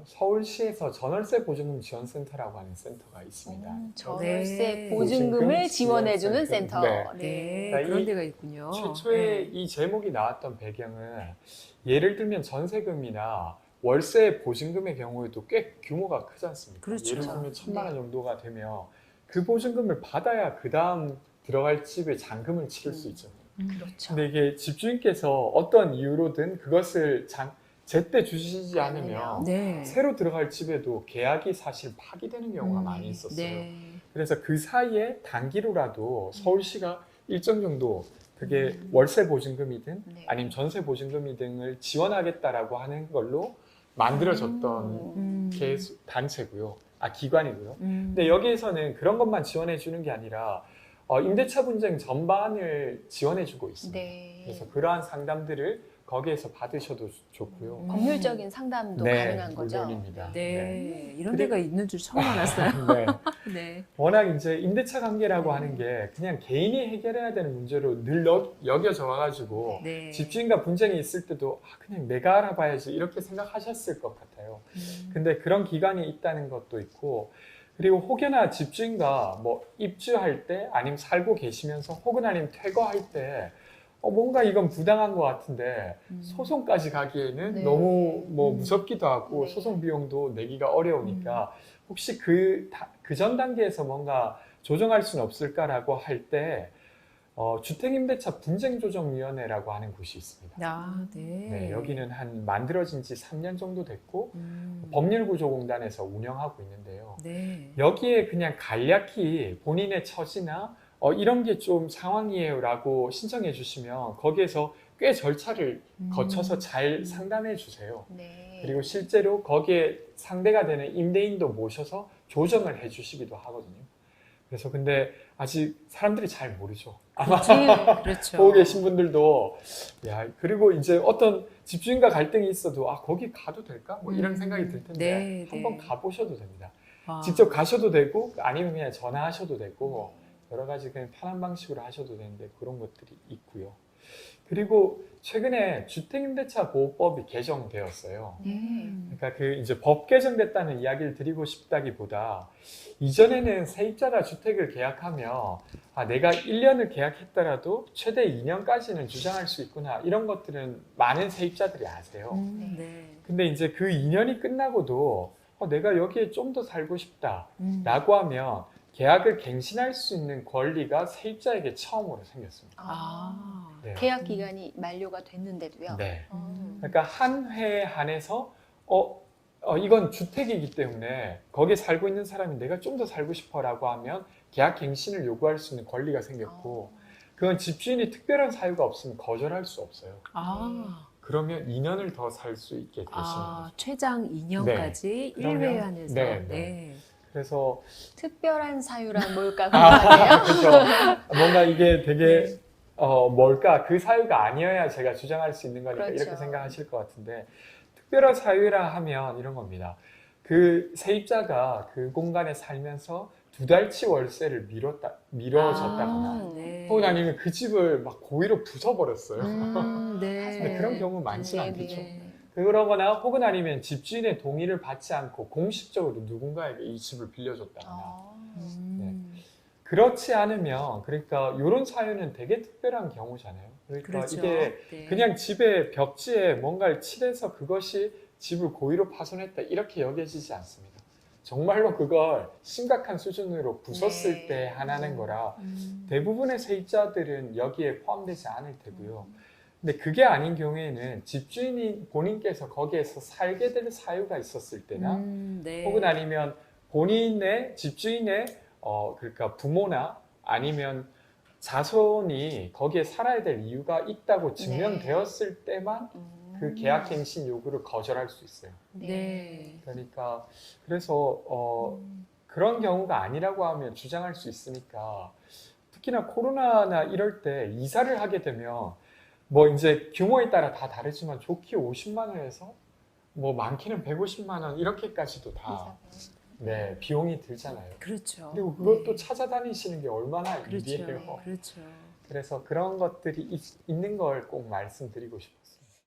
서울시에서 전월세 보증금 지원센터라고 하는 센터가 있습니다. 전월세 네. 보증금을 보증금 지원해주는 지원센터. 센터. 네, 그러니까 그런 이 데가 있군요. 최초에 네. 이 제목이 나왔던 배경은 예를 들면 전세금이나 월세 보증금의 경우에도 꽤 규모가 크지 않습니까? 그렇죠. 예를 들면 1,000만 원 네. 정도가 되면 그 보증금을 받아야 그 다음 들어갈 집에 잔금을 치를 수 있죠. 그렇죠. 근데 이게 집주인께서 어떤 이유로든 그것을 제때 주시지 않으면 네. 새로 들어갈 집에도 계약이 사실 파기되는 경우가 많이 있었어요. 네. 그래서 그 사이에 단기로라도 서울시가 일정 정도 그게 월세 보증금이든 네. 아니면 전세 보증금이 등을 지원하겠다라고 하는 걸로 만들어졌던 단체고요. 기관이고요. 근데 여기에서는 그런 것만 지원해 주는 게 아니라 임대차 분쟁 전반을 지원해 주고 있습니다. 네. 그래서 그러한 상담들을 거기에서 받으셔도 좋고요. 법률적인 상담도 가능한 거죠. 물론입니다. 네. 이런 그리고- 데가 있는 줄 처음 알았어요. 네. 네. 워낙 이제 임대차 관계라고 하는 게 그냥 개인이 해결해야 되는 문제로 늘 여겨져 와가지고 네. 집주인과 분쟁이 있을 때도 그냥 내가 알아봐야지 이렇게 생각하셨을 것 같아요. 근데 그런 기관이 있다는 것도 있고, 그리고 혹여나 집주인과 뭐 입주할 때 아니면 살고 계시면서 혹은 아니면 퇴거할 때 뭔가 이건 부당한 것 같은데 소송까지 가기에는 네. 너무 뭐 무섭기도 하고 네. 소송 비용도 내기가 어려우니까 혹시 그 전 단계에서 뭔가 조정할 수는 없을까라고 할 때 주택임대차 분쟁조정위원회라고 하는 곳이 있습니다. 네. 네, 여기는 만들어진 지 3년 정도 됐고 법률구조공단에서 운영하고 있는데요. 네. 여기에 그냥 간략히 본인의 처지나 이런 게 좀 상황이에요 라고 신청해 주시면 거기에서 꽤 절차를 거쳐서 잘 상담해 주세요. 네. 그리고 실제로 거기에 상대가 되는 임대인도 모셔서 조정을 해 주시기도 하거든요. 그래서 근데 아직 사람들이 잘 모르죠. 아마 그렇죠. 보고 계신 분들도 그리고 이제 어떤 집주인과 갈등이 있어도 거기 가도 될까? 뭐 이런 생각이 들 텐데 네, 한번 네. 가보셔도 됩니다. 와. 직접 가셔도 되고 아니면 그냥 전화하셔도 되고 여러 가지 그냥 편한 방식으로 하셔도 되는데 그런 것들이 있고요. 그리고 최근에 주택임대차 보호법이 개정되었어요. 그러니까 그 이제 법 개정됐다는 이야기를 드리고 싶다기보다 이전에는 세입자가 주택을 계약하면 내가 1년을 계약했더라도 최대 2년까지는 주장할 수 있구나 이런 것들은 많은 세입자들이 아세요. 네. 근데 이제 그 2년이 끝나고도 내가 여기에 좀 더 살고 싶다라고 하면 계약을 갱신할 수 있는 권리가 세입자에게 처음으로 생겼습니다. 네. 계약 기간이 만료가 됐는데도요. 네. 음. 그러니까 한 회에 한해서 이건 주택이기 때문에 거기에 살고 있는 사람이 내가 좀 더 살고 싶어라고 하면 계약 갱신을 요구할 수 있는 권리가 생겼고 그건 집주인이 특별한 사유가 없으면 거절할 수 없어요. 그러면 2년을 더 살 수 있게 되시는 거죠. 최장 2년까지 그러면- 1회 안에서. 네. 그래서 특별한 사유란 뭘까 궁금하네요. 그렇죠. 뭔가 이게 되게 네. 뭘까 그 사유가 아니어야 제가 주장할 수 있는 거니까 그렇죠. 이렇게 생각하실 것 같은데 특별한 사유라 하면 이런 겁니다. 그 세입자가 그 공간에 살면서 2달치 월세를 미뤄졌다거나 네. 혹은 아니면 그 집을 막 고의로 부숴버렸어요. 네. 근데 그런 경우 많지는 네, 않겠죠. 네. 그러거나 혹은 아니면 집주인의 동의를 받지 않고 공식적으로 누군가에게 이 집을 빌려줬다거나 그렇지 않으면 그러니까 이런 사유는 되게 특별한 경우잖아요. 그러니까 그렇죠. 이게 네. 그냥 집에 벽지에 뭔가를 칠해서 그것이 집을 고의로 파손했다 이렇게 여겨지지 않습니다. 정말로 그걸 심각한 수준으로 부쉈을 네. 때 하나는 거라 대부분의 세입자들은 여기에 포함되지 않을 테고요. 근데 그게 아닌 경우에는 집주인이 본인께서 거기에서 살게 될 사유가 있었을 때나 네. 혹은 아니면 본인의 집주인의 그러니까 부모나 아니면 자손이 거기에 살아야 될 이유가 있다고 증명되었을 때만 그 계약갱신 요구를 거절할 수 있어요. 네. 그러니까 그래서 그런 경우가 아니라고 하면 주장할 수 있으니까 특히나 코로나나 이럴 때 이사를 하게 되면 뭐 이제 규모에 따라 다 다르지만 좋게 50만 원에서 뭐 많게는 150만 원 이렇게까지도 다 비용이 들잖아요. 그렇죠. 그리고 그것도 찾아다니시는 게 얼마나 그렇죠. 일이에요. 그렇죠. 그래서 그런 것들이 있는 걸 꼭 말씀드리고 싶어요.